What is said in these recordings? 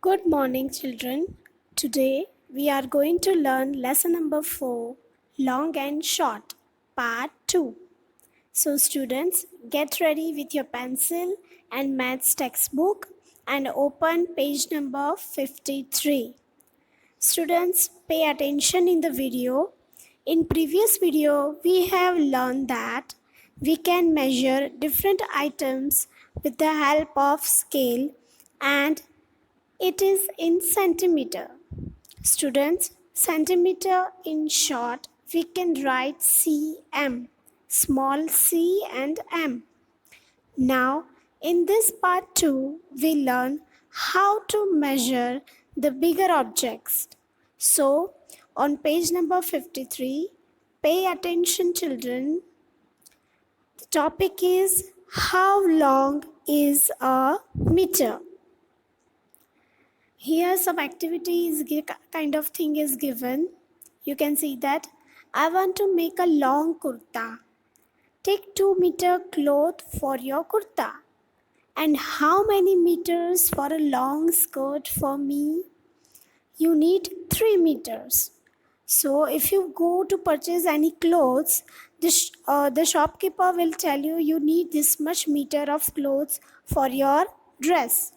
Good morning, children. Today we are going to learn lesson number 4, Long and Short, part 2. So, students, get ready with your pencil and maths textbook and open page number 53. Students, pay attention in the video. In previous video, we have learned that we can measure different items with the help of scale and it is in centimeter. Students, centimeter in short, we can write cm, small c and m. Now, in this part 2, we learn how to measure the bigger objects. So, on page number 53, pay attention, children. The topic is how long is a meter? Here some activities kind of thing is given. You can see that I want to make a long kurta. Take 2-meter cloth for your kurta. And how many meters for a long skirt for me? You need 3 meters. So if you go to purchase any clothes, the shopkeeper will tell you need this much meter of clothes for your dress.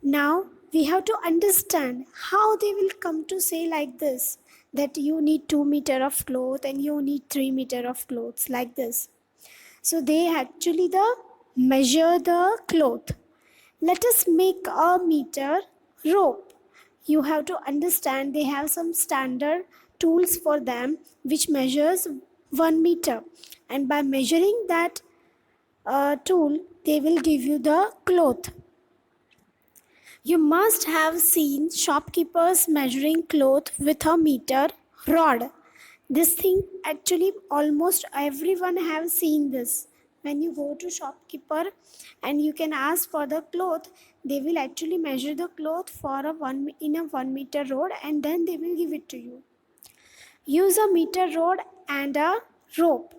Now we have to understand how they will come to say like this, that you need 2 meter of cloth and you need 3 meter of clothes like this. So they actually measure the cloth. Let us make a meter rope. You have to understand they have some standard tools for them which measures 1 meter, and by measuring that tool they will give you the cloth. You must have seen shopkeepers measuring cloth with a meter rod. This thing actually almost everyone have seen this. When you go to shopkeeper and you can ask for the cloth, they will actually measure the cloth for in a 1 meter rod and then they will give it to you. Use a meter rod and a rope.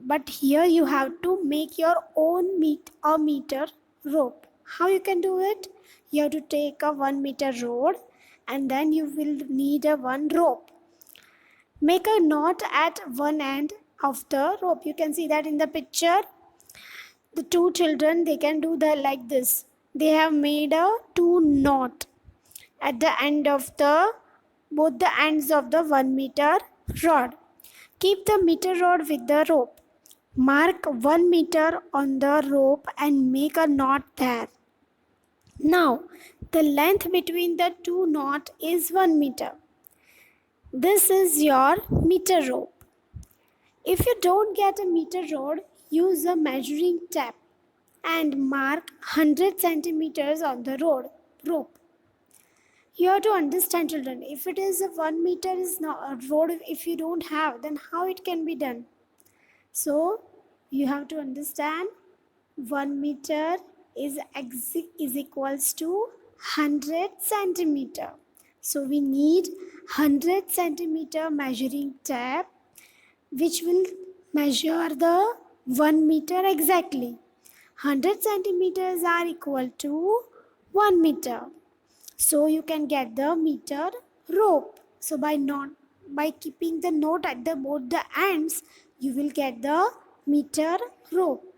But here you have to make your own meter rope. How you can do it? You have to take a 1 meter rod and then you will need a 1 rope. Make a knot at one end of the rope. You can see that in the picture. The two children, they can do that like this. They have made a 2 knot at the end of both the ends of the 1 meter rod. Keep the meter rod with the rope. Mark 1 meter on the rope and make a knot there. Now, the length between the 2 knots is 1 meter. This is your meter rope. If you don't get a meter rod, use a measuring tape and mark 100 centimeters on the rope. You have to understand, children, if it is a 1 meter is not a road, if you don't have, then how it can be done? So you have to understand 1 meter is equals to 100 centimeter. So we need 100 centimeter measuring tape which will measure the 1 meter exactly. 100 centimeters are equal to 1 meter. So you can get the meter rope. So by keeping the knot at both the ends, you will get the meter rope.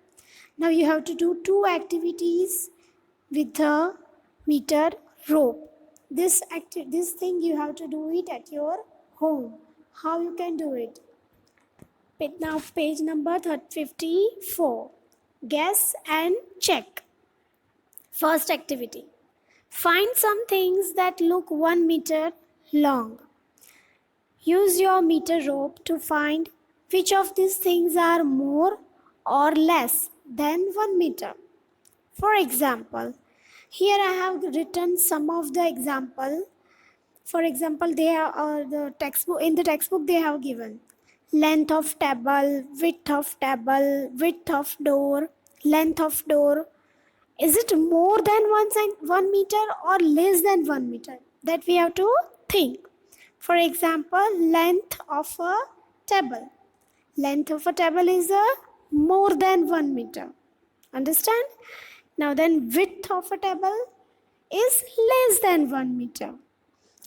Now you have to do 2 activities with the meter rope. This thing you have to do it at your home. How you can do it? Now page number 54. Guess and check. First activity. Find some things that look 1 meter long. Use your meter rope to find which of these things are more or less than 1 meter. For example, here I have written some of the example. For example, they are in the textbook they have given length of table, width of table, width of door, length of door. Is it more than 1 meter or less than 1 meter? That we have to think. For example, length of a table. Length of a table is more than 1 meter. Understand? Now then width of a table. is less than 1 meter.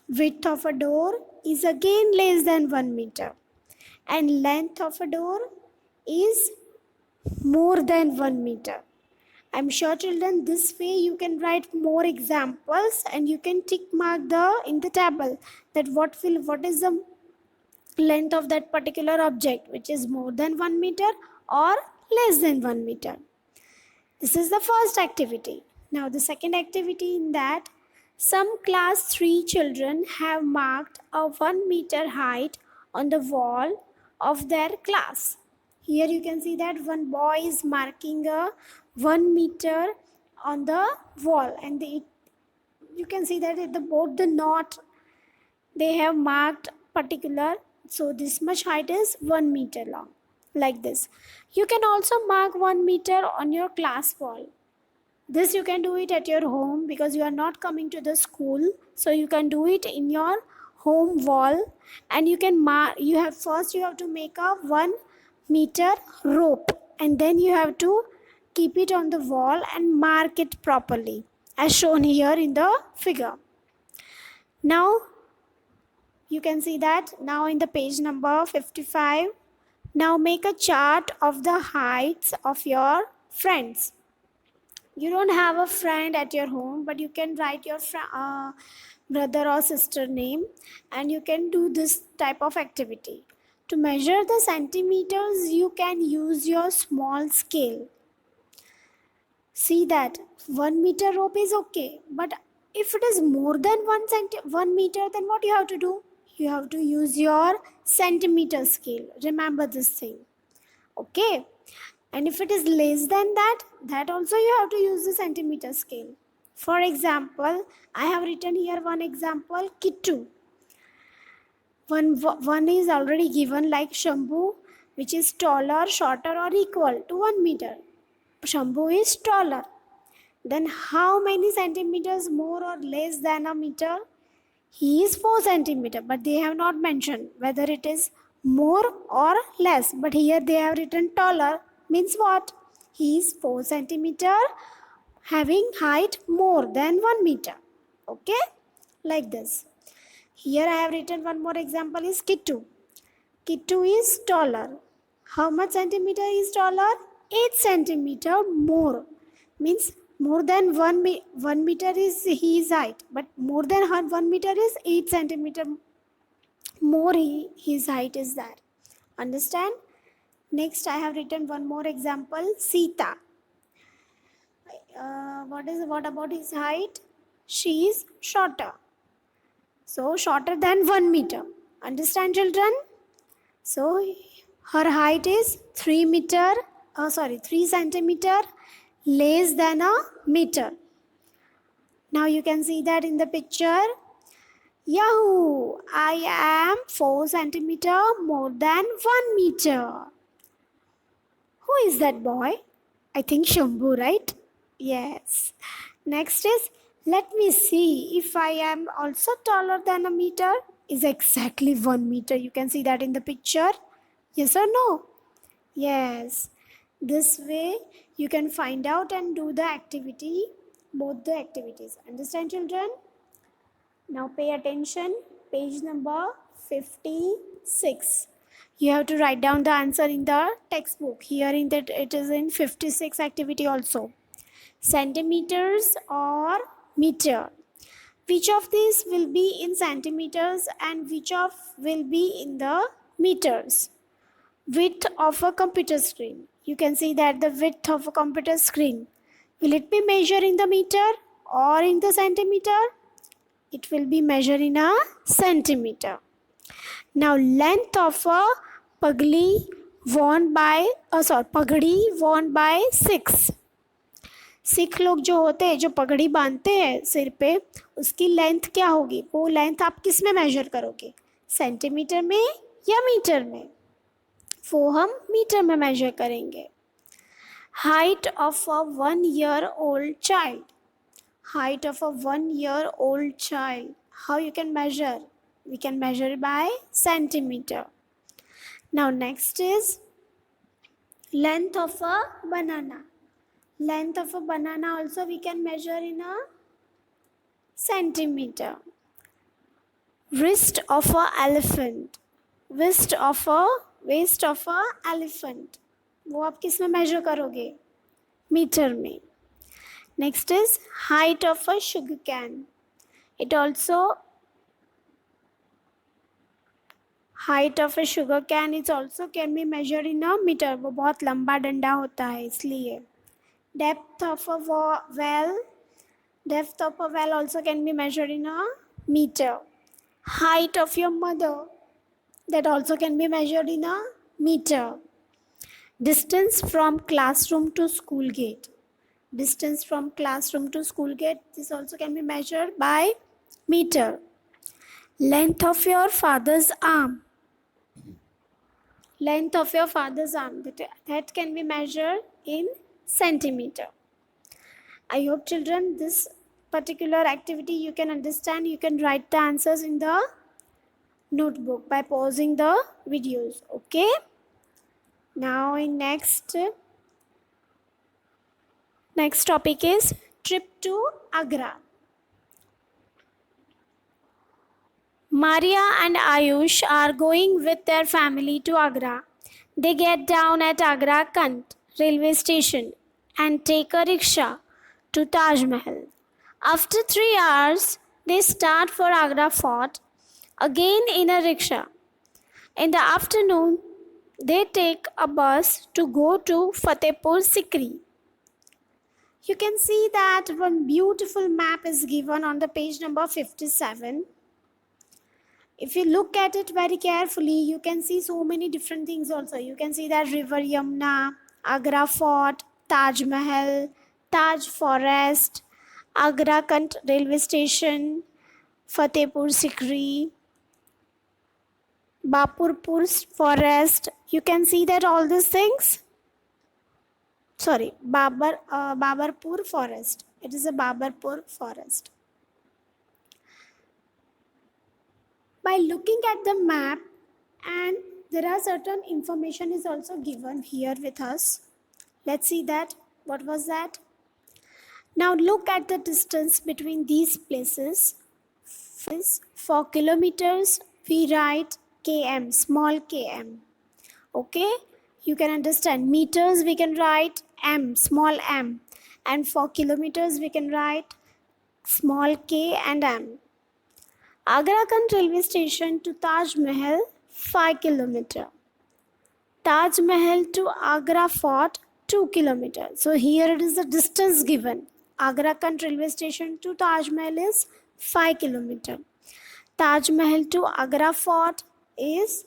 Width of a door is again less than 1 meter. And length of a door is more than 1 meter. I'm sure children this way you can write more examples and you can tick mark in the table that what is the length of that particular object, which is more than 1 meter or less than 1 meter. This is the first activity. Now the second activity in that some class 3 children have marked a 1 meter height on the wall of their class. Here you can see that one boy is marking a 1 meter on the wall, and you can see that both the knot they have marked particular, so this much height is 1 meter long, like this. You can also mark 1 meter on your class wall. This you can do it at your home because you are not coming to the school, so you can do it in your home wall. And you can mark, you have to make a 1 meter rope, and then you have to keep it on the wall and mark it properly as shown here in the figure. Now you can see that now in the page number 55. Now make a chart of the heights of your friends. You don't have a friend at your home, but you can write your brother or sister name, and you can do this type of activity. To measure the centimeters, you can use your small scale. See that 1 meter rope is okay, but if it is more than 1 meter, then what you have to do? You have to use your centimeter scale. Remember this thing. Okay. And if it is less than that also you have to use the centimeter scale. For example, I have written here one example, Kittu. One is already given like Shambhu, which is taller, shorter or equal to 1 meter. Shambhu is taller. Then how many centimeters more or less than a meter? He is 4 centimeter, but they have not mentioned whether it is more or less. But here they have written taller, means what? He is 4 centimeter having height more than 1 meter. Okay, like this. Here I have written one more example is Kittu. Kittu is taller. How much centimeter is taller? 8 centimeter more. Means more than 1 meter is his height, but more than 1 meter is 8 centimeter more his height is there. Understand? Next I have written one more example, Sita. What about his height? She is shorter. So shorter than 1 meter. Understand children? So her height is 3 centimeter less than a meter. Now you can see that in the picture. Yahoo! I am 4 centimeter more than 1 meter. Who is that boy? I think Shambhu, right? Yes. Next is, let me see if I am also taller than a meter. Is exactly 1 meter. You can see that in the picture. Yes or no? Yes. This way you can find out and do the activity, both the activities. Understand children? Now pay attention. Page number 56. You have to write down the answer in the textbook. Here in that it is in 56 activity also. Centimeters or meter. Which of these will be in centimeters and which of will be in the meters? Width of a computer screen. You can see that the width of a computer screen. Will it be measured in the meter or in the centimeter? It will be measured in a centimeter. Now length of a pagdi worn by Sikhs. Sikh लोग जो होते हैं, जो पगड़ी बांधते हैं सिर पे, उसकी लेंथ क्या होगी? वो लेंथ आप किस में मेजर करोगे? सेंटीमीटर में या मीटर में? वो हम मीटर में मेजर करेंगे. Height of a 1 year old child. Height of a 1 year old child. How you can measure? We can measure by centimeter. Now next is length of a banana. Length of a banana also we can measure in a centimeter. Wrist of a elephant. Waist of a elephant. वो आप किस में measure करोगे? Metre में. Next is height of a sugar cane. It also height of a sugar cane is also can be measured in a meter. वो बहुत लंबा डंडा होता है इसलिए. Depth of a well. Depth of a well also can be measured in a meter. Height of your mother. That also can be measured in a meter. Distance from classroom to school gate. Distance from classroom to school gate. This also can be measured by meter. Length of your father's arm. Length of your father's arm. That can be measured in centimeter. I hope children this particular activity you can understand. You can write the answers in the notebook by pausing the videos. Okay. Now in next topic is trip to Agra. Maria and Ayush are going with their family to Agra. They get down at Agra Kant railway station and take a rickshaw to Taj Mahal. After 3 hours, they start for Agra Fort, again in a rickshaw. In the afternoon, they take a bus to go to Fatehpur Sikri. You can see that one beautiful map is given on the page number 57. If you look at it very carefully, you can see so many different things also. You can see that river Yamuna, Agra Fort, Taj Mahal, Taj Forest, Agra Kant railway station, Fatehpur Sikri, Bapurpur forest. You can see that all these things. Sorry, Babarpur forest. It is a Babarpur forest. By looking at the map, and there are certain information is also given here with us. Let's see that. What was that? Now look at the distance between these places. For kilometers, we write km, small km. Okay? You can understand. Meters, we can write m, small m. And for kilometers, we can write small k and m. Agra Kant railway station to Taj Mahal, 5 km. Taj Mahal to Agra Fort, 2 km. So here it is the distance given. Agra Kant railway station to Taj Mahal is 5 km. Taj Mahal to Agra Fort is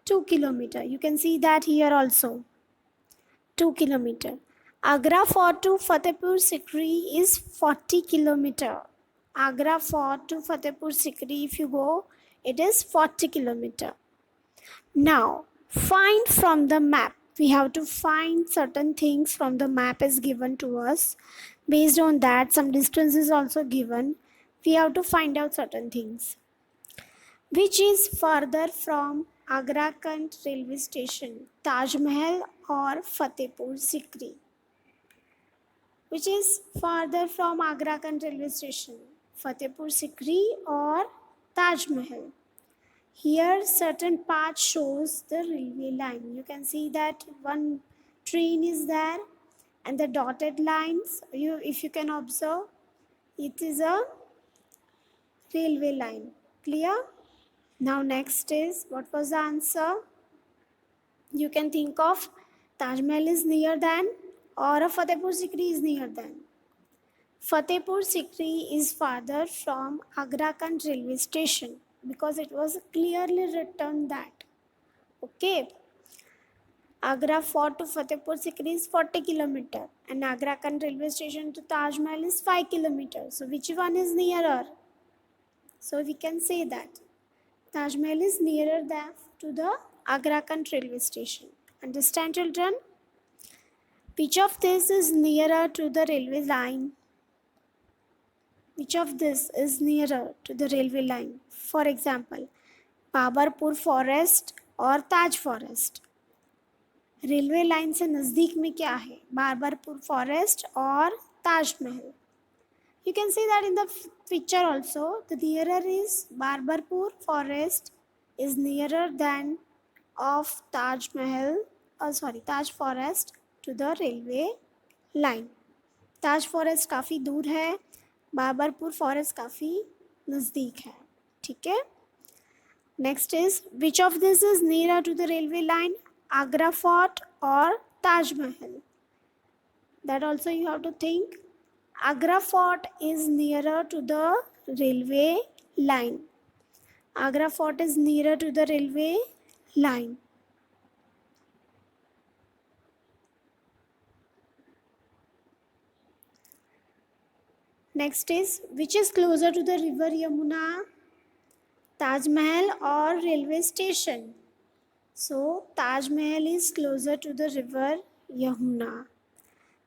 2 km. You can see that here also. 2 km. Agra Fort to Fatehpur Sikri is 40 km. Agra Fort to Fatehpur Sikri, if you go, it is 40 km. Now, find from the map. We have to find certain things from the map is given to us. Based on that, some distance is also given. We have to find out certain things. Which is further from Agra Kant railway station, Taj Mahal or Fatehpur Sikri? Which is farther from Agra Kant railway station, Fatehpur Sikri or Taj Mahal? Here certain part shows the railway line. You can see that one train is there and the dotted lines, if you can observe, it is a railway line. Clear? Now next is, what was the answer? You can think of Taj Mahal is near than or a Fatehpur Sikri is near than. Fatehpur Sikri is farther from Agra Kant railway station because it was clearly written that. Okay. Agra Fort to Fatehpur Sikri is 40 km and Agra Kant railway station to Taj Mahal is 5 km. So which one is nearer? So we can say that Taj Mahal is nearer than to the Agra Kant railway station. Understand, children? Which of this is nearer to the railway line? Which of this is nearer to the railway line? For example, Babarpur forest और ताज forest. Railway line से नज़दीक में क्या है? Babarpur forest और Taj Mahal. You can see that in the picture also. The nearer is Barbarpur forest is nearer than of Taj Mahal, Taj forest to the railway line. Taj forest काफ़ी दूर है, Babarpur forest काफ़ी नज़दीक है. ठीक है. Next is which of this is near to the railway line, Agra fort और Taj Mahal. That also you have to think. Agra fort is nearer to the railway line. Agra fort is nearer to the railway line. Next is which is closer to the river Yamuna, Taj Mahal or railway station? So Taj Mahal is closer to the river Yamuna,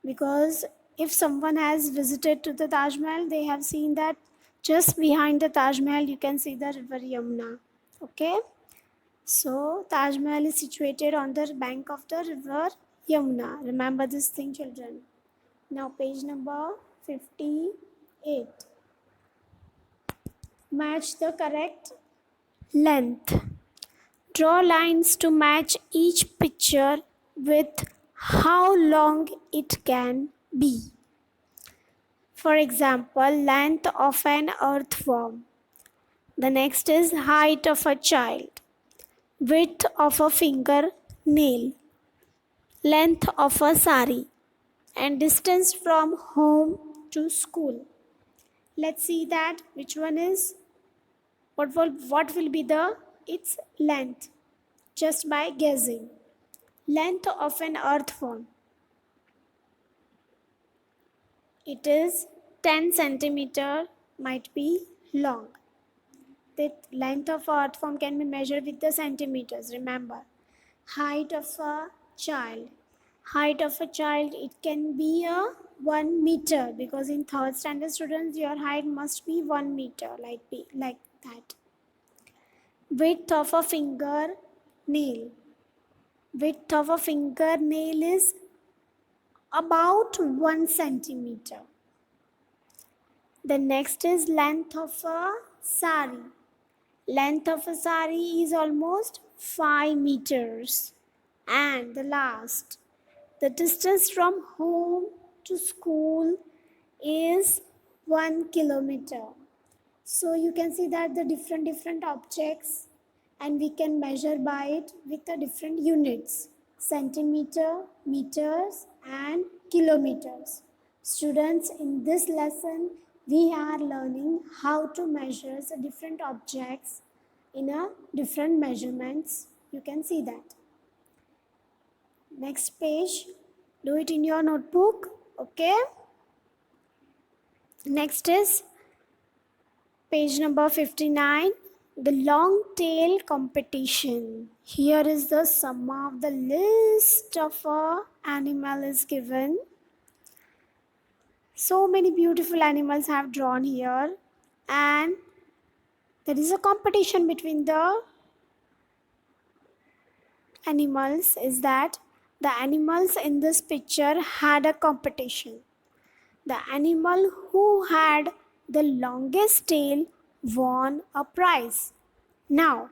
because if someone has visited to the Taj Mahal, they have seen that just behind the Taj Mahal you can see the river Yamuna. Okay, so Taj Mahal is situated on the bank of the river Yamuna. Remember this thing, children. Now page number 58. Match the correct length. Draw lines to match each picture with how long it can be. For example, length of an earthworm. The next is height of a child, width of a fingernail, length of a sari, and distance from home to school. Let's see that which one is what will be the its length just by guessing. Length of an earthworm, it is 10 centimeter, might be long. The length of earthworm can be measured with the centimeters. Remember, height of a child. Height of a child, it can be a 1 meter, because in third standard students your height must be 1 meter, like that. Width of a fingernail. Width of a fingernail is about 1 centimeter. The next is length of a sari. Length of a sari is almost 5 meters. And the last, the distance from home to school is 1 kilometer. So you can see that the different objects, and we can measure by it with the different units: centimeter, meters, and kilometers. Students, in this lesson we are learning how to measure the different objects in a different measurements. You can see that. Next page, do it in your notebook. Okay. Next is page number 59, the long tail competition. Here is the sum of the list of animal is given. So many beautiful animals have drawn here, and there is a competition between the animals. Is that the animals in this picture had a competition. The animal who had the longest tail won a prize. Now,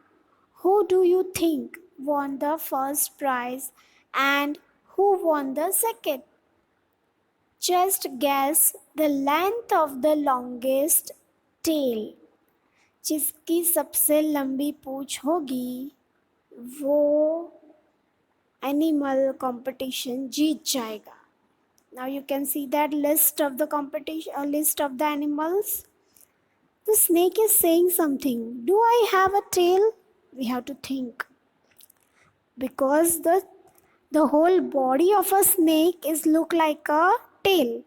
who do you think won the first prize and who won the second? Just guess the length of the longest tail. जिसकी सबसे लंबी पूंछ होगी वो animal competition जीत जाएगा. Now you can see that list of the competition, list of the animals. The snake is saying something. Do I have a tail? We have to think. Because the whole body of a snake is look like a tail.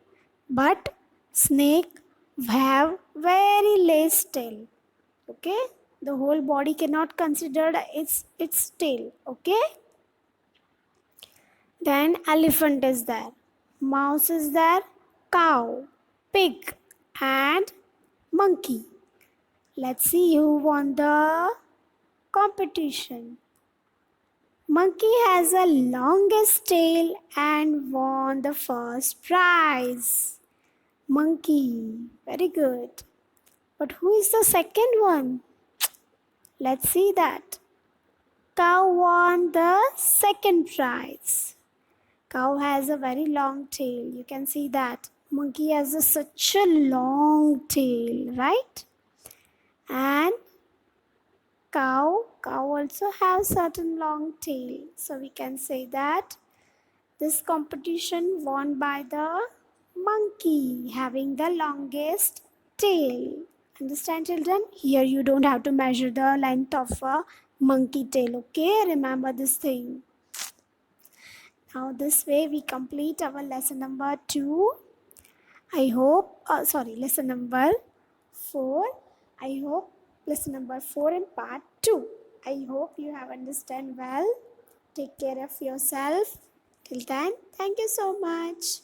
But snake have very less tail. Okay? The whole body cannot consider its tail. Okay? Then elephant is there. Mouse is there, cow, pig, and monkey. Let's see who won the competition. Monkey has the longest tail and won the first prize. Monkey. Very good. But who is the second one? Let's see that. Cow won the second prize. Cow has a very long tail. You can see that. Monkey has such a long tail, right? And cow also has certain long tail. So we can say that this competition won by the monkey having the longest tail. Understand, children? Here you don't have to measure the length of a monkey tail, okay? Remember this thing. Now this way we complete our lesson number 2. I hope, lesson number 4. I hope lesson number 4 in part 2. I hope you have understand well. Take care of yourself. Till then, thank you so much.